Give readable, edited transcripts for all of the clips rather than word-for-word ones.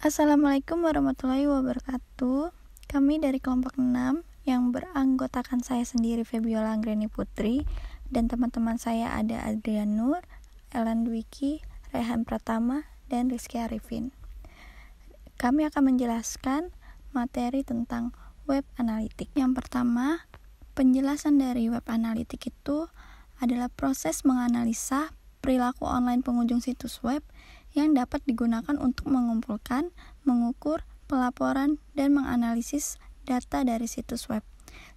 Assalamualaikum warahmatullahi wabarakatuh. Kami dari kelompok 6 yang beranggotakan saya sendiri Febiola Anggreni Putri dan teman-teman saya ada Adrian Nur, Ellen Dwiki, Rehan Pratama, dan Rizky Arifin. Kami akan menjelaskan materi tentang web analitik. Yang pertama, penjelasan dari web analitik itu adalah proses menganalisa perilaku online pengunjung situs web yang dapat digunakan untuk mengumpulkan, mengukur, pelaporan, dan menganalisis data dari situs web,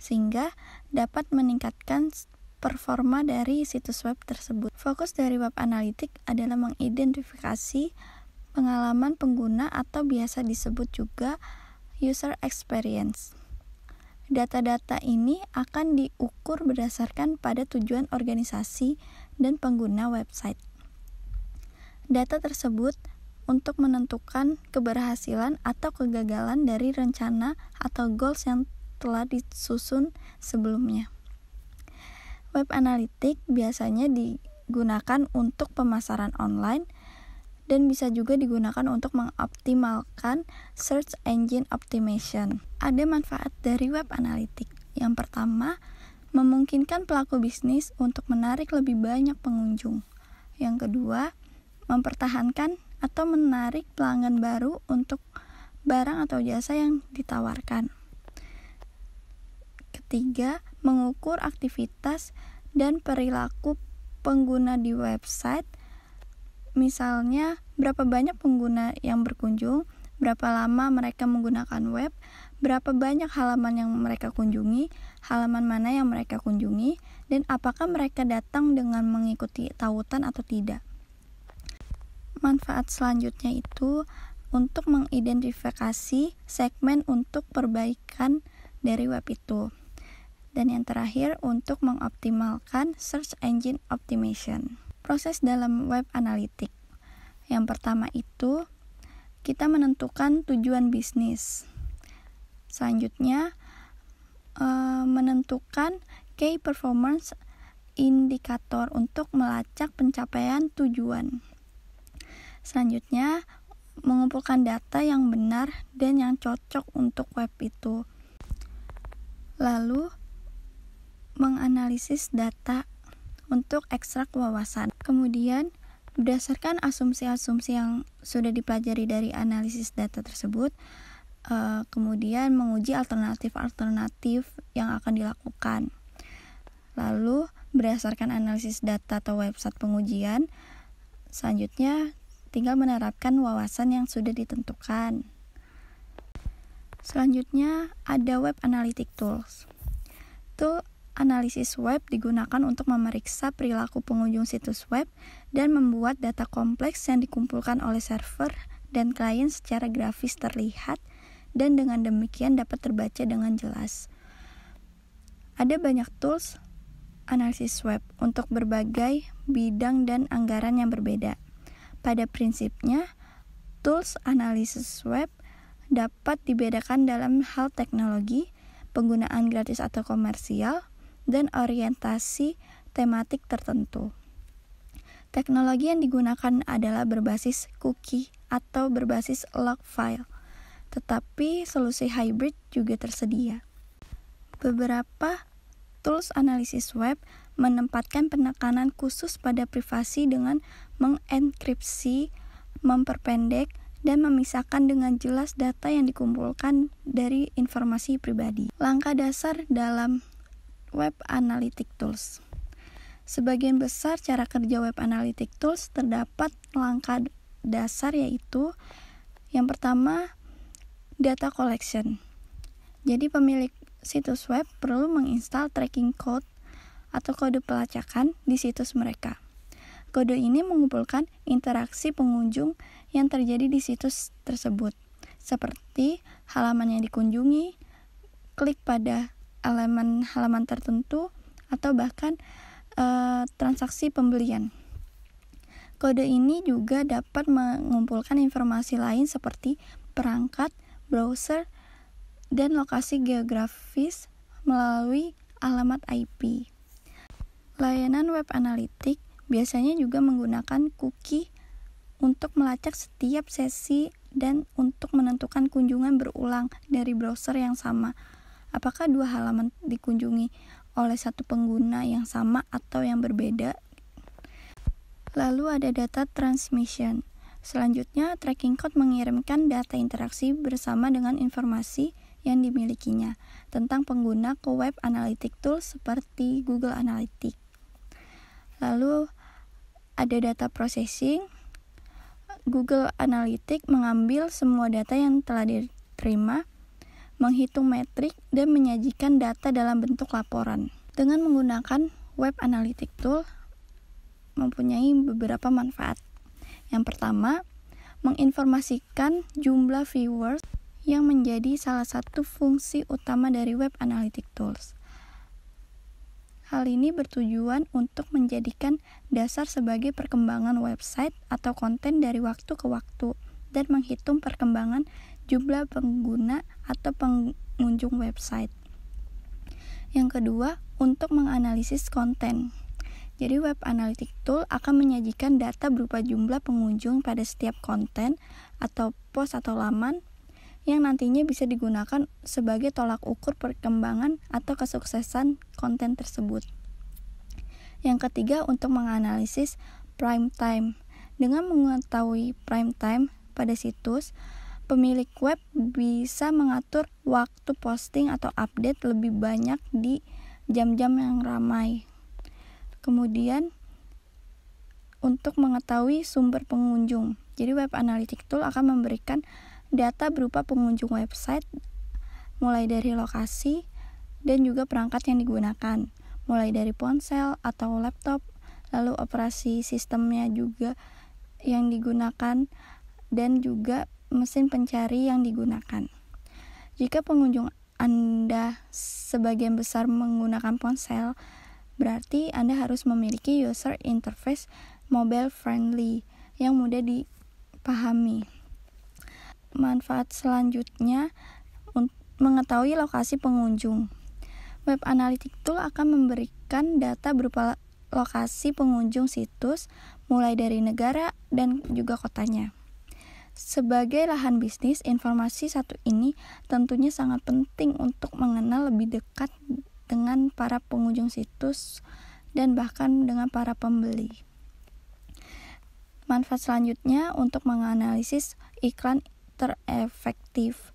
sehingga dapat meningkatkan performa dari situs web tersebut. Fokus dari web analitik adalah mengidentifikasi pengalaman pengguna atau biasa disebut juga user experience. Data-data ini akan diukur berdasarkan pada tujuan organisasi dan pengguna website. Data tersebut untuk menentukan keberhasilan atau kegagalan dari rencana atau goals yang telah disusun sebelumnya. Web analitik biasanya digunakan untuk pemasaran online dan bisa juga digunakan untuk mengoptimalkan search engine optimization. Ada manfaat dari web analitik. Yang pertama, memungkinkan pelaku bisnis untuk menarik lebih banyak pengunjung. Yang kedua, mempertahankan atau menarik pelanggan baru untuk barang atau jasa yang ditawarkan. Ketiga, mengukur aktivitas dan perilaku pengguna di website. Misalnya, berapa banyak pengguna yang berkunjung, berapa lama mereka menggunakan web, berapa banyak halaman yang mereka kunjungi, halaman mana yang mereka kunjungi, dan apakah mereka datang dengan mengikuti tautan atau tidak. Manfaat selanjutnya itu untuk mengidentifikasi segmen untuk perbaikan dari web itu. Dan yang terakhir untuk mengoptimalkan search engine optimization. Proses dalam web analitik. Yang pertama itu kita menentukan tujuan bisnis. Selanjutnya menentukan key performance indikator untuk melacak pencapaian tujuan. Selanjutnya, mengumpulkan data yang benar dan yang cocok untuk web itu. Lalu, menganalisis data untuk ekstrak wawasan. Kemudian, berdasarkan asumsi-asumsi yang sudah dipelajari dari analisis data tersebut, kemudian menguji alternatif-alternatif yang akan dilakukan. Lalu, berdasarkan analisis data atau website pengujian, selanjutnya tinggal menerapkan wawasan yang sudah ditentukan. Selanjutnya ada web analytic tools. Tool analisis web digunakan untuk memeriksa perilaku pengunjung situs web dan membuat data kompleks yang dikumpulkan oleh server dan klien secara grafis terlihat dan dengan demikian dapat terbaca dengan jelas. Ada banyak tools analisis web untuk berbagai bidang dan anggaran yang berbeda. Pada prinsipnya, tools analisis web dapat dibedakan dalam hal teknologi, penggunaan gratis atau komersial, dan orientasi tematik tertentu. Teknologi yang digunakan adalah berbasis cookie atau berbasis log file, tetapi solusi hybrid juga tersedia. Beberapa tools analisis web menempatkan penekanan khusus pada privasi dengan mengenkripsi, memperpendek, dan memisahkan dengan jelas data yang dikumpulkan dari informasi pribadi. Langkah dasar dalam web analytic tools. Sebagian besar cara kerja web analytic tools terdapat langkah dasar yaitu yang pertama, data collection. Jadi pemilik situs web perlu menginstal tracking code atau kode pelacakan di situs mereka. Kode ini mengumpulkan interaksi pengunjung yang terjadi di situs tersebut, seperti halaman yang dikunjungi, klik pada elemen halaman tertentu, atau bahkan transaksi pembelian. Kode ini juga dapat mengumpulkan informasi lain seperti perangkat, browser, dan lokasi geografis melalui alamat IP. Layanan web analitik biasanya juga menggunakan cookie untuk melacak setiap sesi dan untuk menentukan kunjungan berulang dari browser yang sama. Apakah dua halaman dikunjungi oleh satu pengguna yang sama atau yang berbeda? Lalu ada data transmission. Selanjutnya, tracking code mengirimkan data interaksi bersama dengan informasi yang dimilikinya tentang pengguna ke web analytic tools seperti Google Analytics. Lalu ada data processing. Google Analytics mengambil semua data yang telah diterima, menghitung metrik, dan menyajikan data dalam bentuk laporan. Dengan menggunakan web analytic tool mempunyai beberapa manfaat. Yang pertama, menginformasikan jumlah viewers yang menjadi salah satu fungsi utama dari web analytic tools. Hal ini bertujuan untuk menjadikan dasar sebagai perkembangan website atau konten dari waktu ke waktu dan menghitung perkembangan jumlah pengguna atau pengunjung website. Yang kedua, untuk menganalisis konten. Jadi web analytic tool akan menyajikan data berupa jumlah pengunjung pada setiap konten atau post atau laman yang nantinya bisa digunakan sebagai tolak ukur perkembangan atau kesuksesan konten tersebut. Yang ketiga, untuk menganalisis prime time. Dengan mengetahui prime time pada situs, pemilik web bisa mengatur waktu posting atau update lebih banyak di jam-jam yang ramai. Kemudian, untuk mengetahui sumber pengunjung. Jadi web analytic tool akan memberikan data berupa pengunjung website, mulai dari lokasi dan juga perangkat yang digunakan, mulai dari ponsel atau laptop, lalu operasi sistemnya juga yang digunakan, dan juga mesin pencari yang digunakan. Jika pengunjung Anda sebagian besar menggunakan ponsel, berarti Anda harus memiliki user interface mobile friendly yang mudah dipahami. Manfaat selanjutnya, mengetahui lokasi pengunjung. Web Analytics Tool akan memberikan data berupa lokasi pengunjung situs, mulai dari negara dan juga kotanya. Sebagai lahan bisnis, informasi satu ini tentunya sangat penting untuk mengenal lebih dekat dengan para pengunjung situs dan bahkan dengan para pembeli. Manfaat selanjutnya untuk menganalisis iklan terefektif.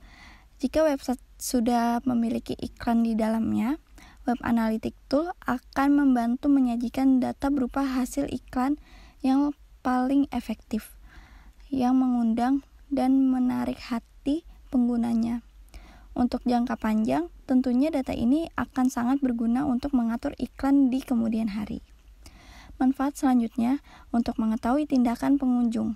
Jika website sudah memiliki iklan di dalamnya, Web Analytics Tool akan membantu menyajikan data berupa hasil iklan yang paling efektif, yang mengundang dan menarik hati penggunanya. Untuk jangka panjang, tentunya data ini akan sangat berguna untuk mengatur iklan di kemudian hari. Manfaat selanjutnya untuk mengetahui tindakan pengunjung.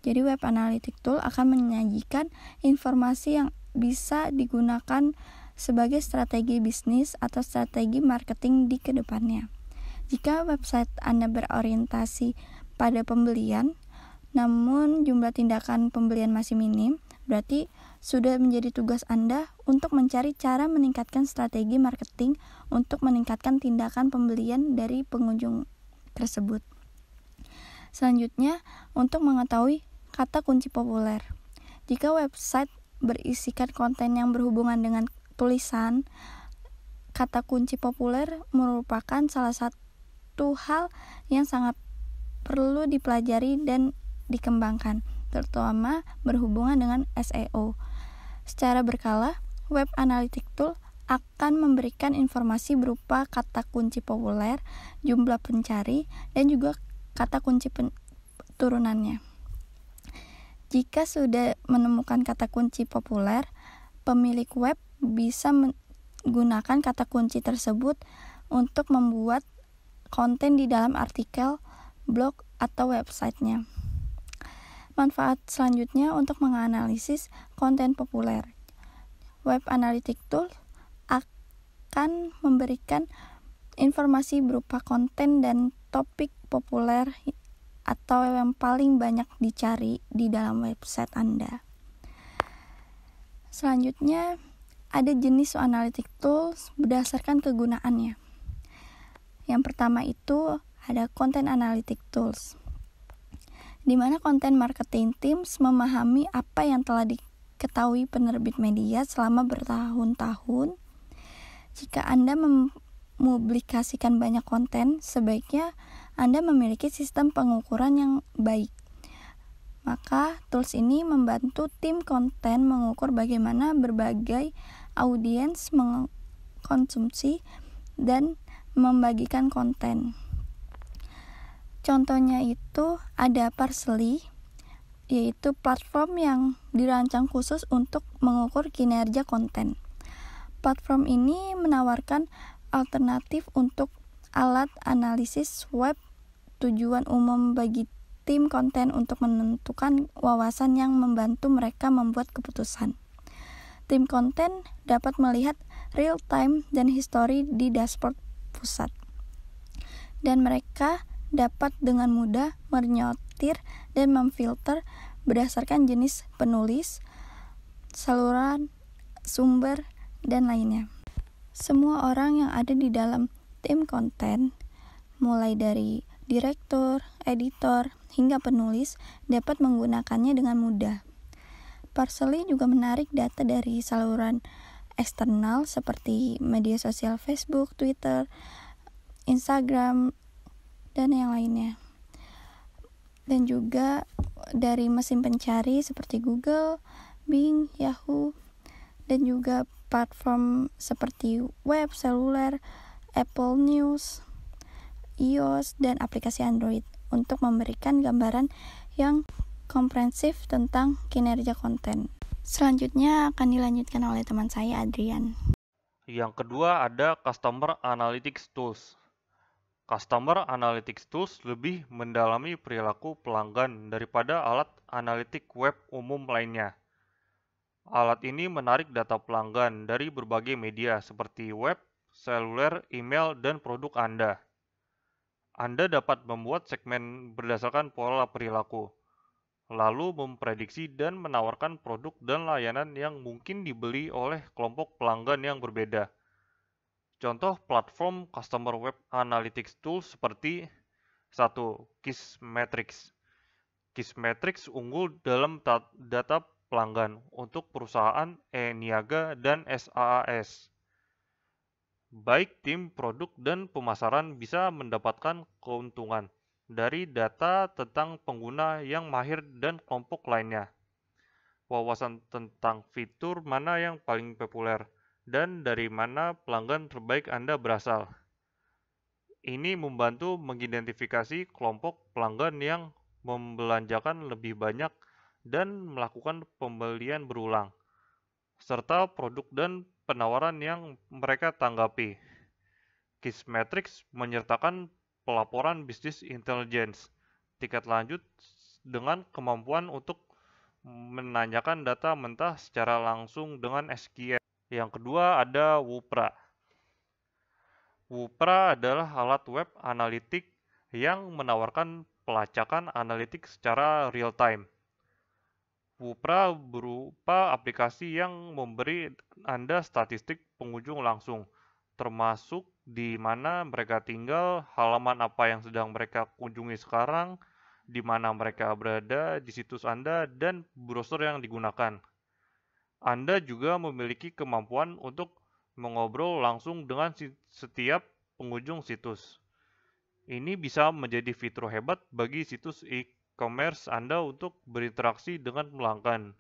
Jadi Web Analytics Tool akan menyajikan informasi yang bisa digunakan sebagai strategi bisnis atau strategi marketing di kedepannya. Jika website Anda berorientasi pada pembelian, namun jumlah tindakan pembelian masih minim, berarti sudah menjadi tugas Anda untuk mencari cara meningkatkan strategi marketing untuk meningkatkan tindakan pembelian dari pengunjung tersebut. Selanjutnya, untuk mengetahui kata kunci populer. Jika website berisikan konten yang berhubungan dengan tulisan, kata kunci populer merupakan salah satu hal yang sangat perlu dipelajari dan dikembangkan, terutama berhubungan dengan SEO. Secara berkala, Web Analytics Tool akan memberikan informasi berupa kata kunci populer, jumlah pencari, dan juga kata kunci turunannya. Jika sudah menemukan kata kunci populer, pemilik web bisa menggunakan kata kunci tersebut untuk membuat konten di dalam artikel, blog, atau websitenya. Manfaat selanjutnya untuk menganalisis konten populer. Web Analytics Tool akan memberikan informasi berupa konten dan topik populer atau yang paling banyak dicari di dalam website Anda. Selanjutnya, ada jenis Analytics Tools berdasarkan kegunaannya. Yang pertama itu ada Content Analytics Tools. di mana konten marketing teams memahami apa yang telah diketahui penerbit media selama bertahun-tahun. Jika Anda mempublikasikan banyak konten, sebaiknya Anda memiliki sistem pengukuran yang baik. Maka tools ini membantu tim konten mengukur bagaimana berbagai audiens mengkonsumsi dan membagikan konten. Contohnya itu ada Parsley, yaitu platform yang dirancang khusus untuk mengukur kinerja konten. Platform ini menawarkan alternatif untuk alat analisis web tujuan umum bagi tim konten untuk menentukan wawasan yang membantu mereka membuat keputusan. Tim konten dapat melihat real time dan history di dashboard pusat. Dan mereka dapat dengan mudah menyortir dan memfilter berdasarkan jenis penulis, saluran, sumber, dan lainnya. Semua orang yang ada di dalam tim konten, mulai dari direktur, editor, hingga penulis, dapat menggunakannya dengan mudah. Parsley juga menarik data dari saluran eksternal seperti media sosial Facebook, Twitter, Instagram, dan yang lainnya. Dan juga dari mesin pencari seperti Google, Bing, Yahoo, dan juga platform seperti web, seluler, Apple News, iOS, dan aplikasi Android untuk memberikan gambaran yang komprehensif tentang kinerja konten. Selanjutnya akan dilanjutkan oleh teman saya, Adrian. Yang kedua ada Customer Analytics Tools. Customer Analytics Tools lebih mendalami perilaku pelanggan daripada alat analitik web umum lainnya. Alat ini menarik data pelanggan dari berbagai media seperti web, seluler, email, dan produk Anda. Anda dapat membuat segmen berdasarkan pola perilaku, lalu memprediksi dan menawarkan produk dan layanan yang mungkin dibeli oleh kelompok pelanggan yang berbeda. Contoh platform Customer Web Analytics Tools seperti 1. Kissmetrics. Kissmetrics unggul dalam data pelanggan untuk perusahaan e-niaga dan SaaS. Baik tim produk dan pemasaran bisa mendapatkan keuntungan dari data tentang pengguna yang mahir dan kelompok lainnya. Wawasan tentang fitur mana yang paling populer dan dari mana pelanggan terbaik Anda berasal. Ini membantu mengidentifikasi kelompok pelanggan yang membelanjakan lebih banyak dan melakukan pembelian berulang, serta produk dan penawaran yang mereka tanggapi. Kissmetrics menyertakan pelaporan bisnis intelligence tingkat lanjut dengan kemampuan untuk menanyakan data mentah secara langsung dengan SQL. Yang kedua ada Wupra. Wupra adalah alat web analitik yang menawarkan pelacakan analitik secara real-time. Wupra berupa aplikasi yang memberi Anda statistik pengunjung langsung, termasuk di mana mereka tinggal, halaman apa yang sedang mereka kunjungi sekarang, di mana mereka berada di situs Anda, dan browser yang digunakan. Anda juga memiliki kemampuan untuk mengobrol langsung dengan setiap pengunjung situs. Ini bisa menjadi fitur hebat bagi situs e-commerce Anda untuk berinteraksi dengan pelanggan.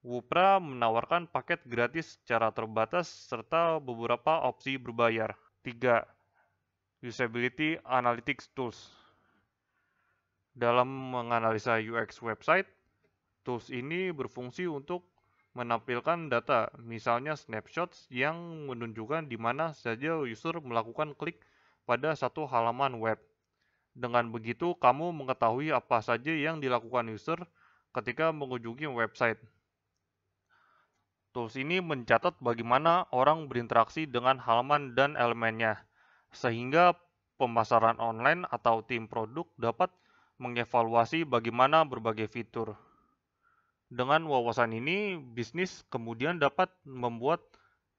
Wupra menawarkan paket gratis secara terbatas serta beberapa opsi berbayar. 3. Usability Analytics Tools. Dalam menganalisa UX website, tools ini berfungsi untuk menampilkan data, misalnya snapshots yang menunjukkan di mana saja user melakukan klik pada satu halaman web. Dengan begitu, kamu mengetahui apa saja yang dilakukan user ketika mengunjungi website. Tools ini mencatat bagaimana orang berinteraksi dengan halaman dan elemennya, sehingga pemasaran online atau tim produk dapat mengevaluasi bagaimana berbagai fitur. Dengan wawasan ini, bisnis kemudian dapat membuat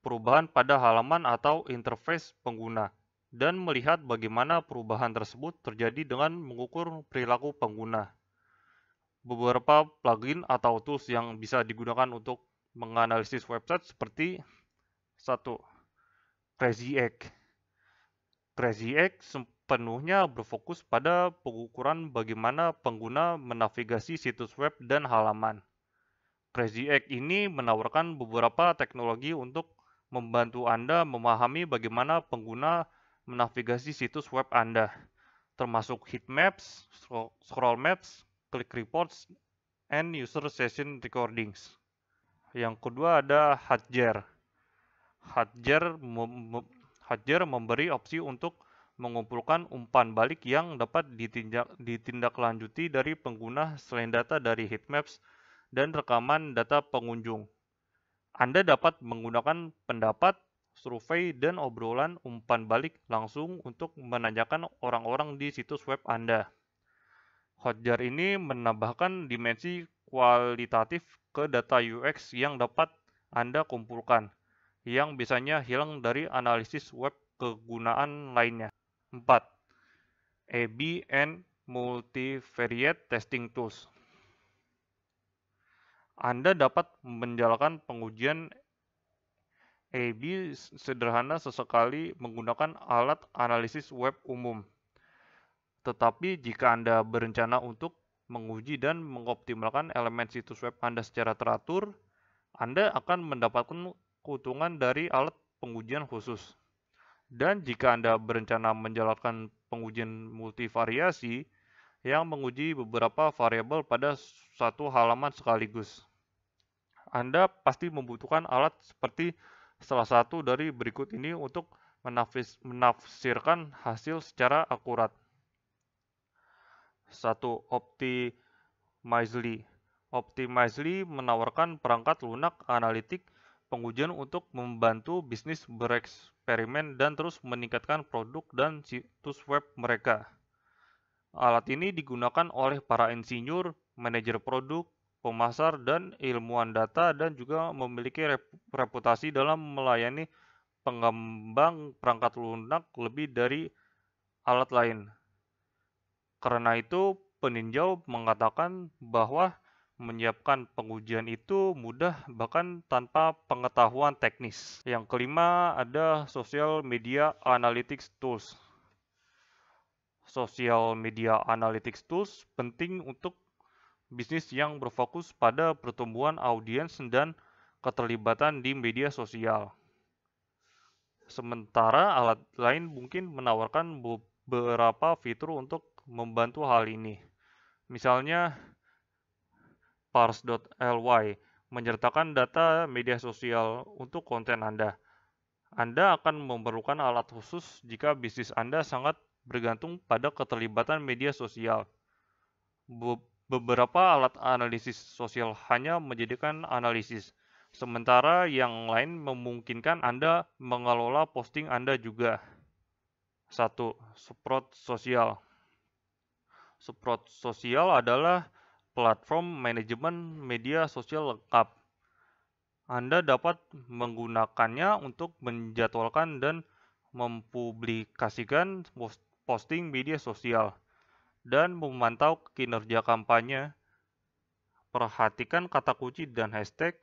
perubahan pada halaman atau interface pengguna, dan melihat bagaimana perubahan tersebut terjadi dengan mengukur perilaku pengguna. beberapa plugin atau tools yang bisa digunakan untuk menganalisis website seperti 1. Crazy Egg. Crazy Egg sepenuhnya berfokus pada pengukuran bagaimana pengguna menavigasi situs web dan halaman. Crazy Egg ini menawarkan beberapa teknologi untuk membantu Anda memahami bagaimana pengguna menavigasi situs web Anda, termasuk heat maps, scroll maps, click reports, and user session recordings. Yang kedua ada Hotjar. Hotjar memberi opsi untuk mengumpulkan umpan balik yang dapat ditindaklanjuti dari pengguna selain data dari heatmaps dan rekaman data pengunjung. Anda dapat menggunakan pendapat, survei, dan obrolan umpan balik langsung untuk menanyakan orang-orang di situs web Anda. Hotjar ini menambahkan dimensi kualitatif ke data UX yang dapat Anda kumpulkan, yang biasanya hilang dari analisis web kegunaan lainnya. 4. A/B and Multivariate Testing Tools. Anda dapat menjalankan pengujian A/B sederhana sesekali menggunakan alat analisis web umum. Tetapi jika Anda berencana untuk menguji dan mengoptimalkan elemen situs web Anda secara teratur, Anda akan mendapatkan keuntungan dari alat pengujian khusus. Dan jika Anda berencana menjalankan pengujian multivariasi yang menguji beberapa variabel pada satu halaman sekaligus, Anda pasti membutuhkan alat seperti salah satu dari berikut ini untuk menafsirkan hasil secara akurat. 1. Optimizely. Optimizely menawarkan perangkat lunak analitik pengujian untuk membantu bisnis bereksperimen dan terus meningkatkan produk dan situs web mereka. Alat ini digunakan oleh para insinyur, manajer produk, pemasar, dan ilmuwan data dan juga memiliki reputasi dalam melayani pengembang perangkat lunak lebih dari alat lain. Karena itu, peninjau mengatakan bahwa menyiapkan pengujian itu mudah bahkan tanpa pengetahuan teknis. Yang kelima ada Social Media Analytics Tools. Social Media Analytics Tools penting untuk bisnis yang berfokus pada pertumbuhan audiens dan keterlibatan di media sosial. Sementara alat lain mungkin menawarkan beberapa fitur untuk membantu hal ini. Misalnya, parse.ly menyertakan data media sosial untuk konten Anda. Anda akan memerlukan alat khusus jika bisnis Anda sangat bergantung pada keterlibatan media sosial. Beberapa alat analisis sosial hanya menjadikan analisis, sementara yang lain memungkinkan Anda mengelola posting Anda juga. 1. Sprout Social. Sprout Social adalah platform manajemen media sosial lengkap. Anda dapat menggunakannya untuk menjadwalkan dan mempublikasikan posting media sosial dan memantau kinerja kampanye. Perhatikan kata kunci dan hashtag,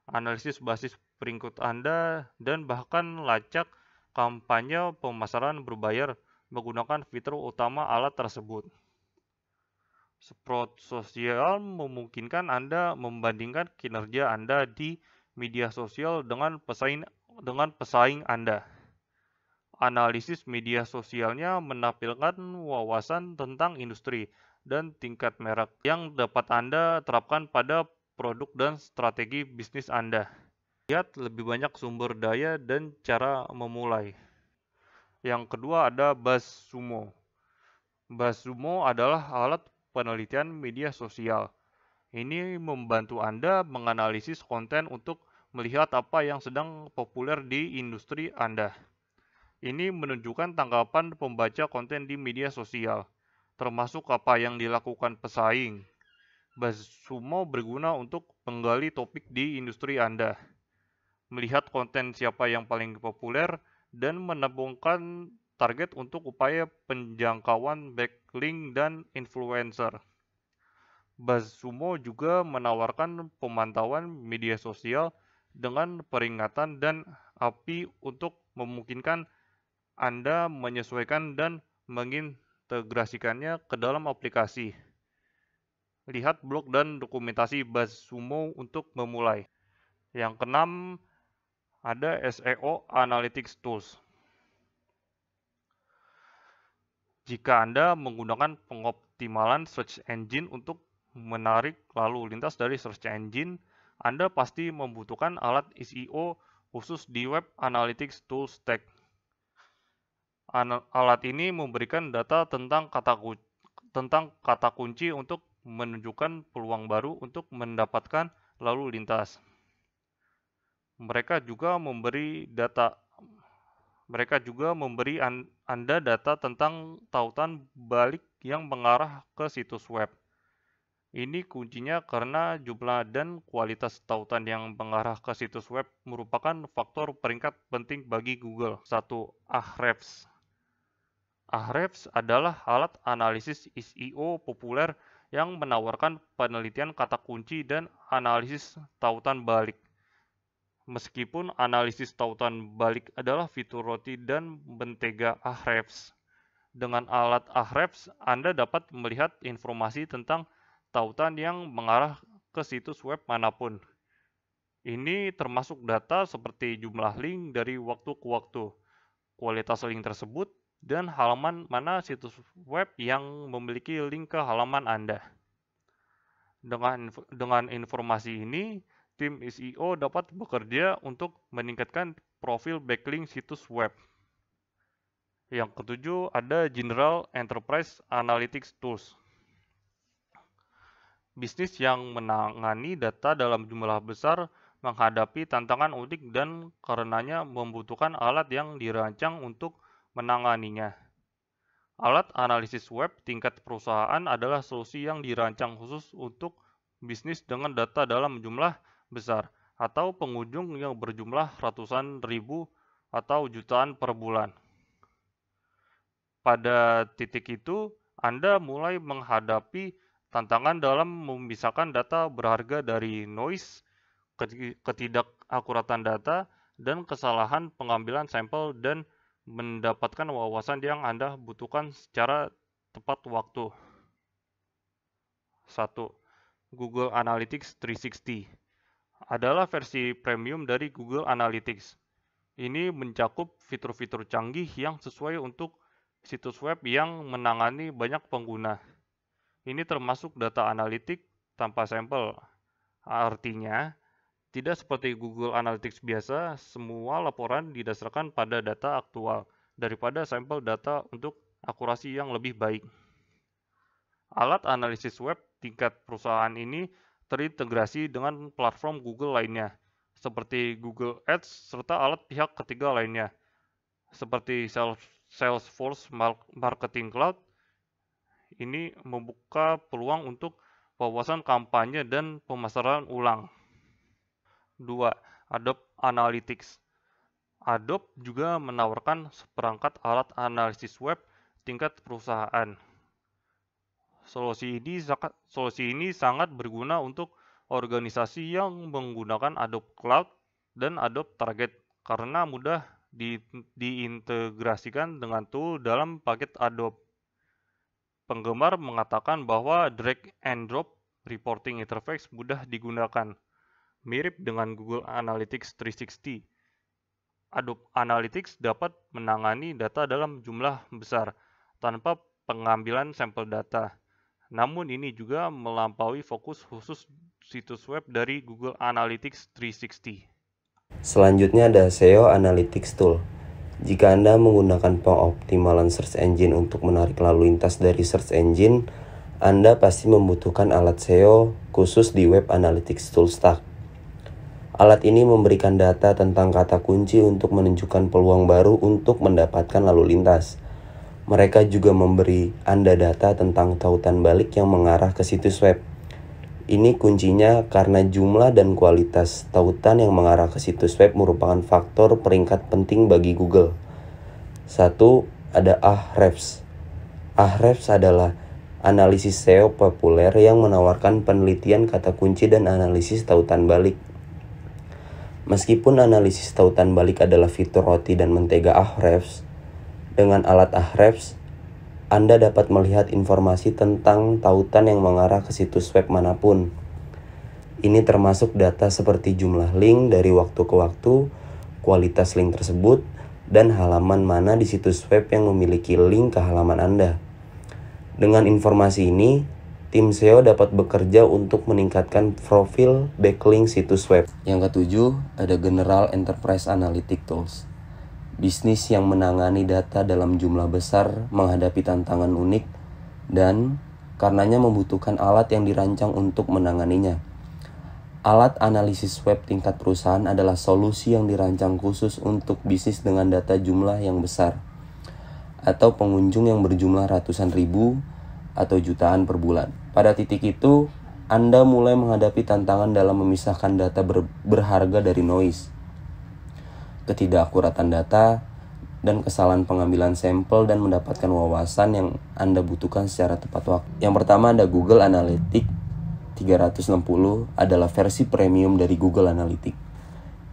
analisis basis peringkat Anda, dan bahkan lacak kampanye pemasaran berbayar menggunakan fitur utama alat tersebut. Sprout Social memungkinkan Anda membandingkan kinerja Anda di media sosial dengan pesaing Anda. Analisis media sosialnya menampilkan wawasan tentang industri dan tingkat merek yang dapat Anda terapkan pada produk dan strategi bisnis Anda. Lihat lebih banyak sumber daya dan cara memulai. Yang kedua ada BuzzSumo. BuzzSumo adalah alat penelitian media sosial. Ini membantu Anda menganalisis konten untuk melihat apa yang sedang populer di industri Anda. Ini menunjukkan tanggapan pembaca konten di media sosial, termasuk apa yang dilakukan pesaing. BuzzSumo berguna untuk menggali topik di industri Anda, melihat konten siapa yang paling populer, dan menemukan target untuk upaya penjangkauan backlink dan influencer. BuzzSumo juga menawarkan pemantauan media sosial dengan peringatan dan API untuk memungkinkan Anda menyesuaikan dan mengintegrasikannya ke dalam aplikasi. Lihat blog dan dokumentasi BuzzSumo untuk memulai. Yang keenam, ada SEO Analytics Tools. Jika Anda menggunakan pengoptimalan search engine untuk menarik lalu lintas dari search engine, Anda pasti membutuhkan alat SEO khusus di Web Analytics Tools Stack. Alat ini memberikan data tentang kata kunci untuk menunjukkan peluang baru untuk mendapatkan lalu lintas. Mereka juga memberi Anda data tentang tautan balik yang mengarah ke situs web. Ini kuncinya karena jumlah dan kualitas tautan yang mengarah ke situs web merupakan faktor peringkat penting bagi Google. 1. Ahrefs. Ahrefs adalah alat analisis SEO populer yang menawarkan penelitian kata kunci dan analisis tautan balik. Meskipun analisis tautan balik adalah fitur roti dan mentega Ahrefs, dengan alat Ahrefs Anda dapat melihat informasi tentang tautan yang mengarah ke situs web manapun. Ini termasuk data seperti jumlah link dari waktu ke waktu, kualitas link tersebut, dan halaman mana situs web yang memiliki link ke halaman Anda. Dengan informasi ini, tim SEO dapat bekerja untuk meningkatkan profil backlink situs web. Yang ketujuh, ada General Enterprise Analytics Tools. Bisnis yang menangani data dalam jumlah besar menghadapi tantangan unik dan karenanya membutuhkan alat yang dirancang untuk menanganinya. Alat analisis web tingkat perusahaan adalah solusi yang dirancang khusus untuk bisnis dengan data dalam jumlah besar atau pengunjung yang berjumlah ratusan ribu atau jutaan per bulan. Pada titik itu, Anda mulai menghadapi tantangan dalam memisahkan data berharga dari noise, ketidakakuratan data, dan kesalahan pengambilan sampel dan mendapatkan wawasan yang Anda butuhkan secara tepat waktu. 1. Google Analytics 360 adalah versi premium dari Google Analytics. Ini mencakup fitur-fitur canggih yang sesuai untuk situs web yang menangani banyak pengguna. Ini termasuk data analitik tanpa sampel. Artinya, tidak seperti Google Analytics biasa, semua laporan didasarkan pada data aktual daripada sampel data untuk akurasi yang lebih baik. Alat analisis web tingkat perusahaan ini terintegrasi dengan platform Google lainnya, seperti Google Ads serta alat pihak ketiga lainnya, seperti Salesforce Marketing Cloud. Ini membuka peluang untuk wawasan kampanye dan pemasaran ulang. 2. Adobe Analytics. Adobe juga menawarkan seperangkat alat analisis web tingkat perusahaan. Solusi ini sangat berguna untuk organisasi yang menggunakan Adobe Cloud dan Adobe Target karena mudah diintegrasikan dengan tool dalam paket Adobe. Penggemar mengatakan bahwa drag and drop reporting interface mudah digunakan, mirip dengan Google Analytics 360. Adobe Analytics dapat menangani data dalam jumlah besar tanpa pengambilan sampel data. Namun ini juga melampaui fokus khusus situs web dari Google Analytics 360. Selanjutnya ada SEO Analytics Tool. Jika Anda menggunakan pengoptimalan search engine untuk menarik lalu lintas dari search engine, Anda pasti membutuhkan alat SEO khusus di Web Analytics Tool Stack. Alat ini memberikan data tentang kata kunci untuk menunjukkan peluang baru untuk mendapatkan lalu lintas. Mereka juga memberi Anda data tentang tautan balik yang mengarah ke situs web. Ini kuncinya karena jumlah dan kualitas tautan yang mengarah ke situs web merupakan faktor peringkat penting bagi Google. 1. Ada Ahrefs. Ahrefs adalah analisis SEO populer yang menawarkan penelitian kata kunci dan analisis tautan balik. Meskipun analisis tautan balik adalah fitur roti dan mentega Ahrefs, dengan alat Ahrefs, Anda dapat melihat informasi tentang tautan yang mengarah ke situs web manapun. Ini termasuk data seperti jumlah link dari waktu ke waktu, kualitas link tersebut, dan halaman mana di situs web yang memiliki link ke halaman Anda. Dengan informasi ini, tim SEO dapat bekerja untuk meningkatkan profil backlink situs web. Yang ketujuh, ada General Enterprise Analytic Tools. Bisnis yang menangani data dalam jumlah besar menghadapi tantangan unik dan karenanya membutuhkan alat yang dirancang untuk menanganinya. Alat analisis web tingkat perusahaan adalah solusi yang dirancang khusus untuk bisnis dengan data jumlah yang besar atau pengunjung yang berjumlah ratusan ribu atau jutaan per bulan. Pada titik itu, Anda mulai menghadapi tantangan dalam memisahkan data berharga dari noise, ketidakakuratan data, dan kesalahan pengambilan sampel dan mendapatkan wawasan yang Anda butuhkan secara tepat waktu. Yang pertama ada Google Analytics 360 adalah versi premium dari Google Analytics.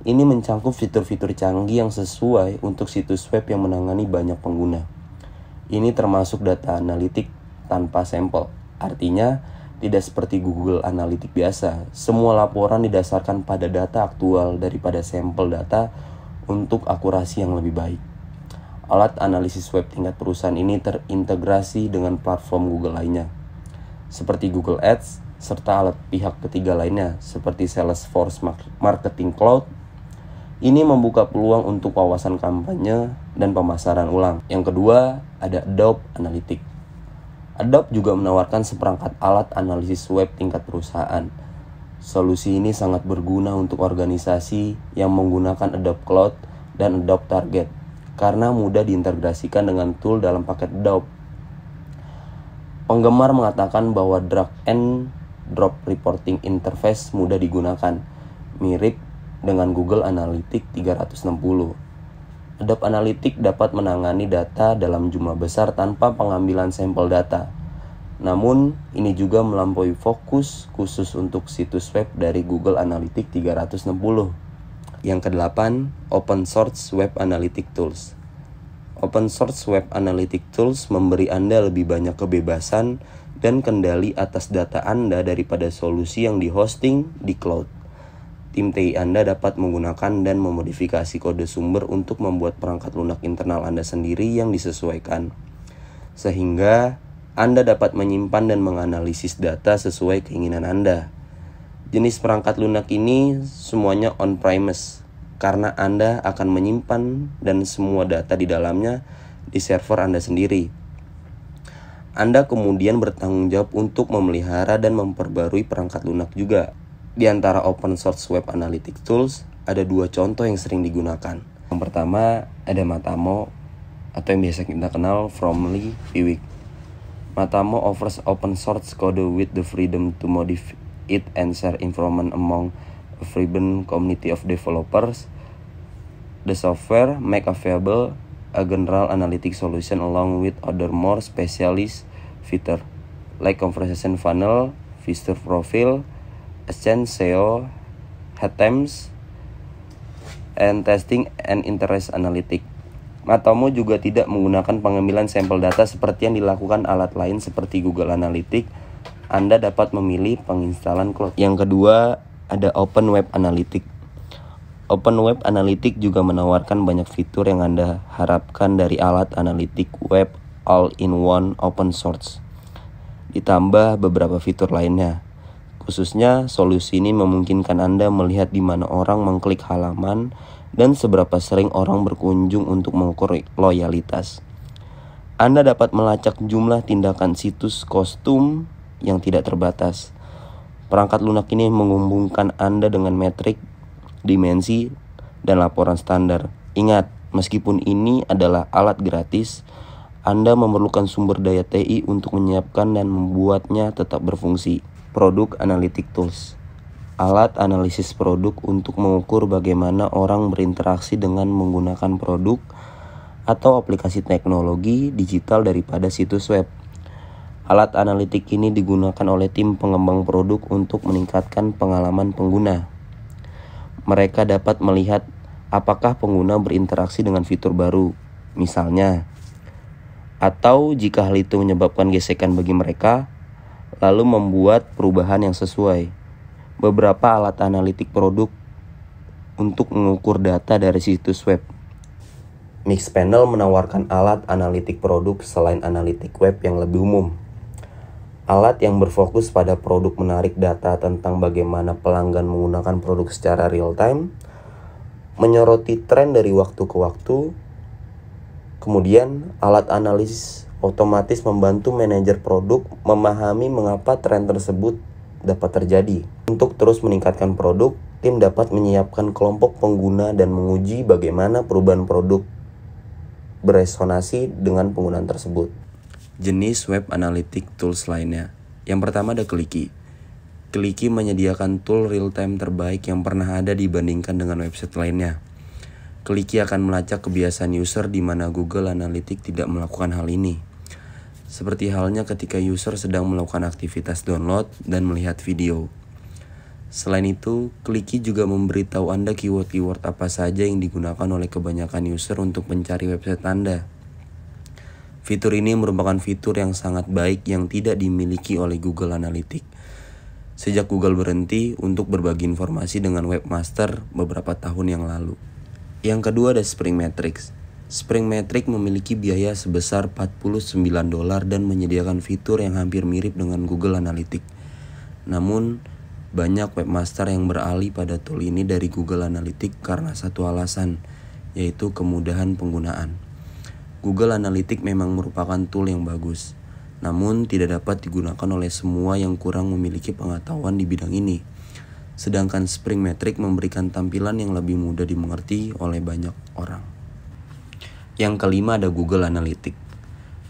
Ini mencakup fitur-fitur canggih yang sesuai untuk situs web yang menangani banyak pengguna. Ini termasuk data analitik tanpa sampel. Artinya, tidak seperti Google Analytics biasa. Semua laporan didasarkan pada data aktual daripada sampel data untuk akurasi yang lebih baik. Alat analisis web tingkat perusahaan ini terintegrasi dengan platform Google lainnya, seperti Google Ads, serta alat pihak ketiga lainnya seperti Salesforce Marketing Cloud. Ini membuka peluang untuk wawasan kampanye dan pemasaran ulang. Yang kedua, ada Adobe Analytics. Adobe juga menawarkan seperangkat alat analisis web tingkat perusahaan. Solusi ini sangat berguna untuk organisasi yang menggunakan Adobe Cloud dan Adobe Target karena mudah diintegrasikan dengan tool dalam paket Adobe. Penggemar mengatakan bahwa drag and drop reporting interface mudah digunakan, mirip dengan Google Analytics 360. Adobe Analytics dapat menangani data dalam jumlah besar tanpa pengambilan sampel data. Namun, ini juga melampaui fokus khusus untuk situs web dari Google Analytics 360. Yang kedelapan, Open Source Web Analytics Tools. Open Source Web Analytics Tools memberi Anda lebih banyak kebebasan dan kendali atas data Anda daripada solusi yang di-hosting di cloud. Tim TI Anda dapat menggunakan dan memodifikasi kode sumber untuk membuat perangkat lunak internal Anda sendiri yang disesuaikan, sehingga Anda dapat menyimpan dan menganalisis data sesuai keinginan Anda. Jenis perangkat lunak ini semuanya on-premise, karena Anda akan menyimpan dan semua data di dalamnya di server Anda sendiri. Anda kemudian bertanggung jawab untuk memelihara dan memperbarui perangkat lunak juga. Di antara open source web analytics tools, ada dua contoh yang sering digunakan. Yang pertama, ada Matamo, atau yang biasa kita kenal formerly Piwik. Matamo offers open source code with the freedom to modify it and share information among a vibrant community of developers. The software make available a general analytics solution along with other more specialist features like conversation funnel, visitor profile, Exchange SEO, head times, and testing and interest analytics. Matamo juga tidak menggunakan pengambilan sampel data seperti yang dilakukan alat lain seperti Google Analytics. Anda dapat memilih penginstalan cloud. Yang kedua, ada Open Web Analytics. Open Web Analytics juga menawarkan banyak fitur yang Anda harapkan dari alat analitik web all-in-one open source. Ditambah beberapa fitur lainnya. Khususnya, solusi ini memungkinkan Anda melihat di mana orang mengklik halaman dan seberapa sering orang berkunjung untuk mengukur loyalitas. Anda dapat melacak jumlah tindakan situs kostum yang tidak terbatas. Perangkat lunak ini menghubungkan Anda dengan metrik, dimensi, dan laporan standar. Ingat, meskipun ini adalah alat gratis, Anda memerlukan sumber daya TI untuk menyiapkan dan membuatnya tetap berfungsi. Produk Analytic Tools. Alat analisis produk untuk mengukur bagaimana orang berinteraksi dengan menggunakan produk atau aplikasi teknologi digital daripada situs web. Alat analitik ini digunakan oleh tim pengembang produk untuk meningkatkan pengalaman pengguna. Mereka dapat melihat apakah pengguna berinteraksi dengan fitur baru, misalnya, atau jika hal itu menyebabkan gesekan bagi mereka, lalu membuat perubahan yang sesuai. Beberapa alat analitik produk untuk mengukur data dari situs web. Mixpanel menawarkan alat analitik produk selain analitik web yang lebih umum. Alat yang berfokus pada produk menarik data tentang bagaimana pelanggan menggunakan produk secara real-time, menyoroti tren dari waktu ke waktu. Kemudian, alat analisis otomatis membantu manajer produk memahami mengapa tren tersebut dapat terjadi. Untuk terus meningkatkan produk, tim dapat menyiapkan kelompok pengguna dan menguji bagaimana perubahan produk beresonansi dengan penggunaan tersebut. Jenis web analytic tools lainnya. Yang pertama ada Clicky. Clicky menyediakan tool real-time terbaik yang pernah ada dibandingkan dengan website lainnya. Clicky akan melacak kebiasaan user di mana Google Analytics tidak melakukan hal ini. Seperti halnya ketika user sedang melakukan aktivitas download dan melihat video. Selain itu, Clicky juga memberitahu Anda keyword-keyword apa saja yang digunakan oleh kebanyakan user untuk mencari website Anda. Fitur ini merupakan fitur yang sangat baik yang tidak dimiliki oleh Google Analytics. Sejak Google berhenti untuk berbagi informasi dengan webmaster beberapa tahun yang lalu. Yang kedua ada Spring Metrics. Spring Metrics memiliki biaya sebesar $49 dan menyediakan fitur yang hampir mirip dengan Google Analytics. Namun, banyak webmaster yang beralih pada tool ini dari Google Analytics karena satu alasan, yaitu kemudahan penggunaan. Google Analytics memang merupakan tool yang bagus, namun tidak dapat digunakan oleh semua yang kurang memiliki pengetahuan di bidang ini. Sedangkan Spring Metrics memberikan tampilan yang lebih mudah dimengerti oleh banyak orang. Yang kelima ada Google Analytics.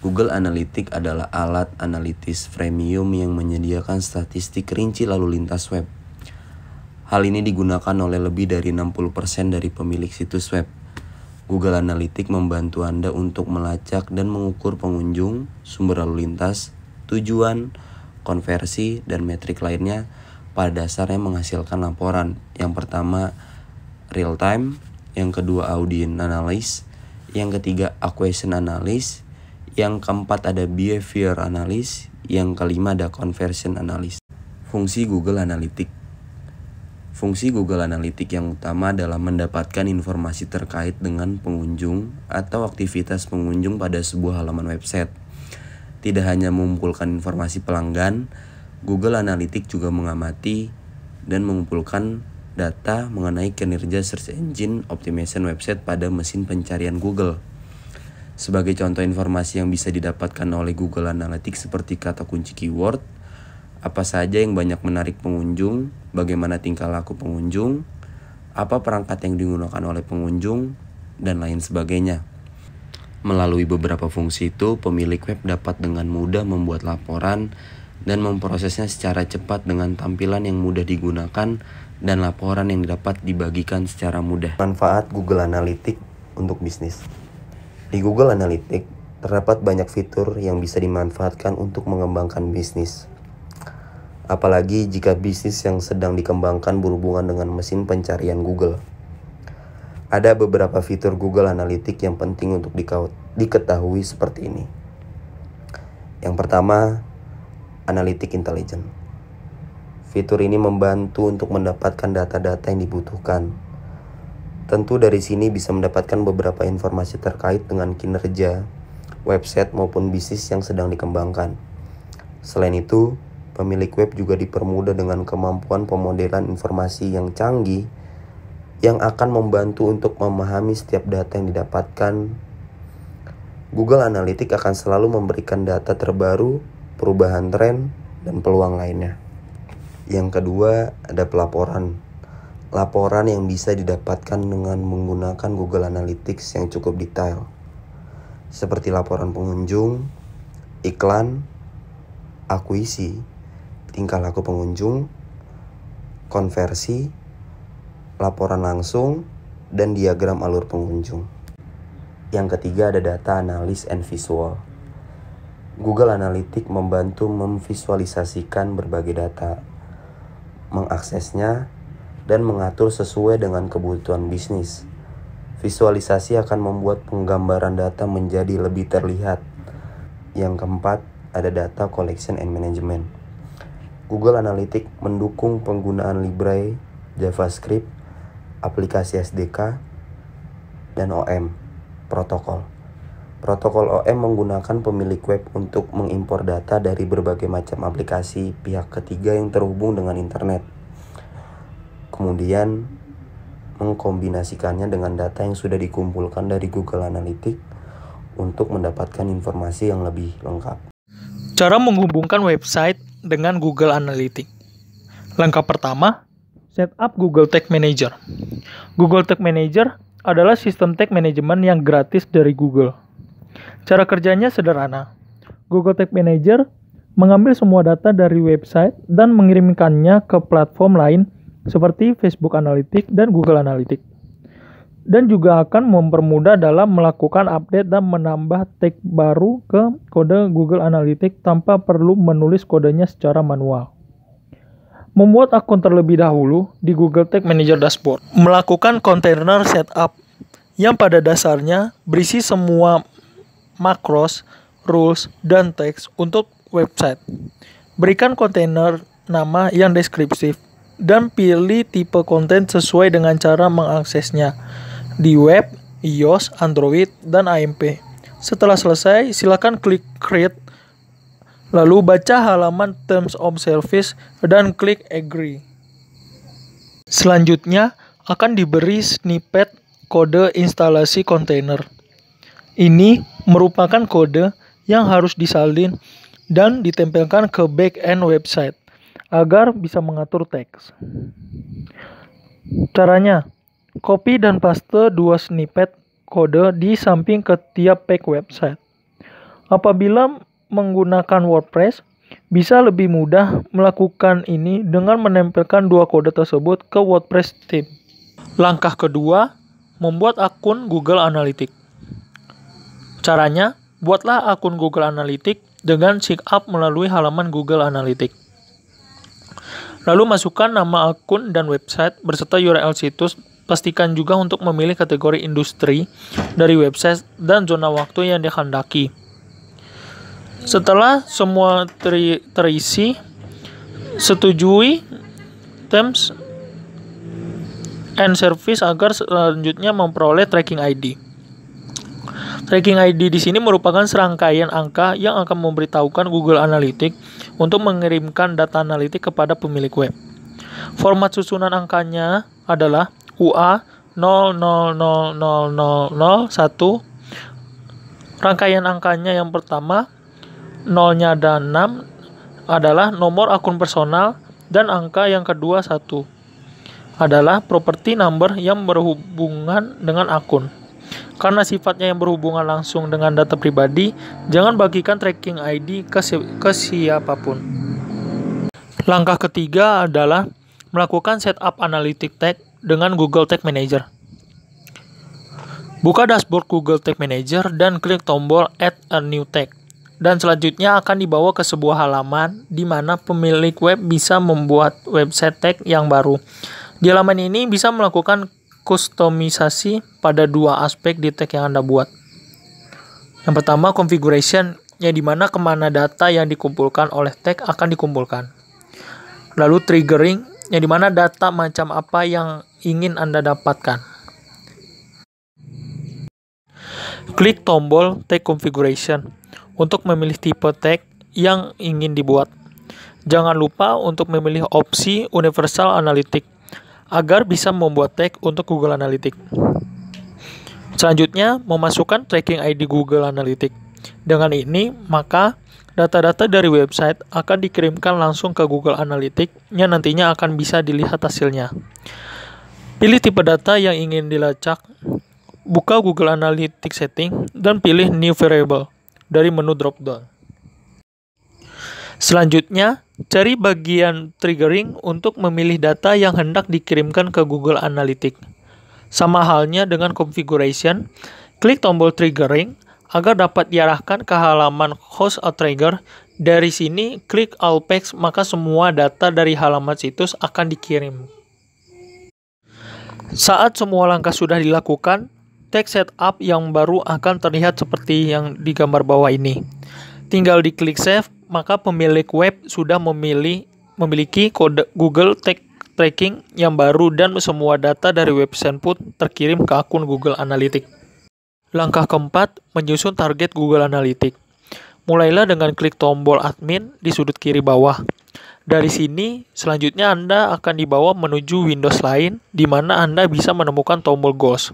Google Analytics adalah alat analitis freemium yang menyediakan statistik rinci lalu lintas web. Hal ini digunakan oleh lebih dari 60% dari pemilik situs web. Google Analytics membantu Anda untuk melacak dan mengukur pengunjung, sumber lalu lintas, tujuan, konversi, dan metrik lainnya pada dasarnya menghasilkan laporan. Yang pertama, real time, yang kedua, audience analysis, yang ketiga, acquisition analysis, yang keempat ada behavior analysis, yang kelima ada conversion analysis. Fungsi Google Analytics. Fungsi Google Analytics yang utama adalah mendapatkan informasi terkait dengan pengunjung atau aktivitas pengunjung pada sebuah halaman website. Tidak hanya mengumpulkan informasi pelanggan, Google Analytics juga mengamati dan mengumpulkan data mengenai kinerja search engine optimization website pada mesin pencarian Google. Sebagai contoh informasi yang bisa didapatkan oleh Google Analytics seperti kata kunci keyword, apa saja yang banyak menarik pengunjung, bagaimana tingkah laku pengunjung, apa perangkat yang digunakan oleh pengunjung, dan lain sebagainya. Melalui beberapa fungsi itu, pemilik web dapat dengan mudah membuat laporan dan memprosesnya secara cepat dengan tampilan yang mudah digunakan dan laporan yang dapat dibagikan secara mudah. Manfaat Google Analytics untuk bisnis. Di Google Analytics, terdapat banyak fitur yang bisa dimanfaatkan untuk mengembangkan bisnis. Apalagi jika bisnis yang sedang dikembangkan berhubungan dengan mesin pencarian Google. Ada beberapa fitur Google Analytics yang penting untuk diketahui seperti ini. Yang pertama, Analytics Intelligence. Fitur ini membantu untuk mendapatkan data-data yang dibutuhkan. Tentu dari sini bisa mendapatkan beberapa informasi terkait dengan kinerja, website maupun bisnis yang sedang dikembangkan. Selain itu, pemilik web juga dipermudah dengan kemampuan pemodelan informasi yang canggih yang akan membantu untuk memahami setiap data yang didapatkan. Google Analytics akan selalu memberikan data terbaru, perubahan tren, dan peluang lainnya. Yang kedua, ada pelaporan. Laporan yang bisa didapatkan dengan menggunakan Google Analytics yang cukup detail, seperti laporan pengunjung, iklan, akuisisi, tingkah laku pengunjung, konversi, laporan langsung, dan diagram alur pengunjung. Yang ketiga ada data analis and visual. Google Analytics membantu memvisualisasikan berbagai data, mengaksesnya, dan mengatur sesuai dengan kebutuhan bisnis. Visualisasi akan membuat penggambaran data menjadi lebih terlihat. Yang keempat, ada data collection and management. Google Analytics mendukung penggunaan library JavaScript, aplikasi SDK, dan OM, protokol. Protokol OM menggunakan pemilik web untuk mengimpor data dari berbagai macam aplikasi pihak ketiga yang terhubung dengan internet. Kemudian mengkombinasikannya dengan data yang sudah dikumpulkan dari Google Analytics untuk mendapatkan informasi yang lebih lengkap. Cara menghubungkan website dengan Google Analytics. Langkah pertama, setup Google Tag Manager. Google Tag Manager adalah sistem tag management yang gratis dari Google. Cara kerjanya sederhana. Google Tag Manager mengambil semua data dari website dan mengirimkannya ke platform lain seperti Facebook Analytics dan Google Analytics. Dan juga akan mempermudah dalam melakukan update dan menambah tag baru ke kode Google Analytics tanpa perlu menulis kodenya secara manual. Membuat akun terlebih dahulu di Google Tag Manager Dashboard. Melakukan container setup yang pada dasarnya berisi semua makros, rules, dan teks untuk website. Berikan kontainer nama yang deskriptif dan pilih tipe konten sesuai dengan cara mengaksesnya di web, iOS, Android, dan AMP. Setelah selesai, silakan klik Create, lalu baca halaman Terms of Service dan klik Agree. Selanjutnya akan diberi snippet kode instalasi kontainer. Ini merupakan kode yang harus disalin dan ditempelkan ke back-end website agar bisa mengatur teks. Caranya, copy dan paste 2 snippet kode di samping ketiak page website. Apabila menggunakan WordPress, bisa lebih mudah melakukan ini dengan menempelkan 2 kode tersebut ke WordPress theme. Langkah kedua, membuat akun Google Analytics. Caranya, buatlah akun Google Analytics dengan sign up melalui halaman Google Analytics. Lalu masukkan nama akun dan website beserta URL situs. Pastikan juga untuk memilih kategori industri dari website dan zona waktu yang dikehendaki. Setelah semua terisi, setujui terms and service agar selanjutnya memperoleh tracking ID. Tracking ID di sini merupakan serangkaian angka yang akan memberitahukan Google Analytics untuk mengirimkan data analitik kepada pemilik web. Format susunan angkanya adalah UA 000001. Rangkaian angkanya yang pertama, 0-nya ada 6, adalah nomor akun personal, dan angka yang kedua 1 adalah property number yang berhubungan dengan akun. Karena sifatnya yang berhubungan langsung dengan data pribadi, jangan bagikan tracking ID ke siapapun. Langkah ketiga adalah melakukan setup analytic tag dengan Google Tag Manager. Buka dashboard Google Tag Manager dan klik tombol Add a New Tag. Dan selanjutnya akan dibawa ke sebuah halaman di mana pemilik web bisa membuat website tag yang baru. Di halaman ini bisa melakukan kustomisasi pada 2 aspek di tag yang Anda buat. Yang pertama, configuration, yang dimana kemana data yang dikumpulkan oleh tag akan dikumpulkan. Lalu triggering, yang dimana data macam apa yang ingin Anda dapatkan. Klik tombol tag configuration untuk memilih tipe tag yang ingin dibuat. Jangan lupa untuk memilih opsi Universal Analytics agar bisa membuat tag untuk Google Analytics. Selanjutnya, memasukkan tracking ID Google Analytics. Dengan ini, maka data-data dari website akan dikirimkan langsung ke Google Analytics yang nantinya akan bisa dilihat hasilnya. Pilih tipe data yang ingin dilacak, buka Google Analytics Setting, dan pilih New Variable dari menu drop-down. Selanjutnya, cari bagian triggering untuk memilih data yang hendak dikirimkan ke Google Analytics. Sama halnya dengan configuration, klik tombol triggering, agar dapat diarahkan ke halaman host atau trigger. Dari sini, klik all page, maka semua data dari halaman situs akan dikirim. Saat semua langkah sudah dilakukan, text setup yang baru akan terlihat seperti yang digambar bawah ini. Tinggal diklik save, maka pemilik web sudah memiliki kode Google Tag Tracking yang baru dan semua data dari website pun terkirim ke akun Google Analytics. Langkah keempat, menyusun target Google Analytics. Mulailah dengan klik tombol admin di sudut kiri bawah. Dari sini, selanjutnya Anda akan dibawa menuju Windows lain, di mana Anda bisa menemukan tombol goals.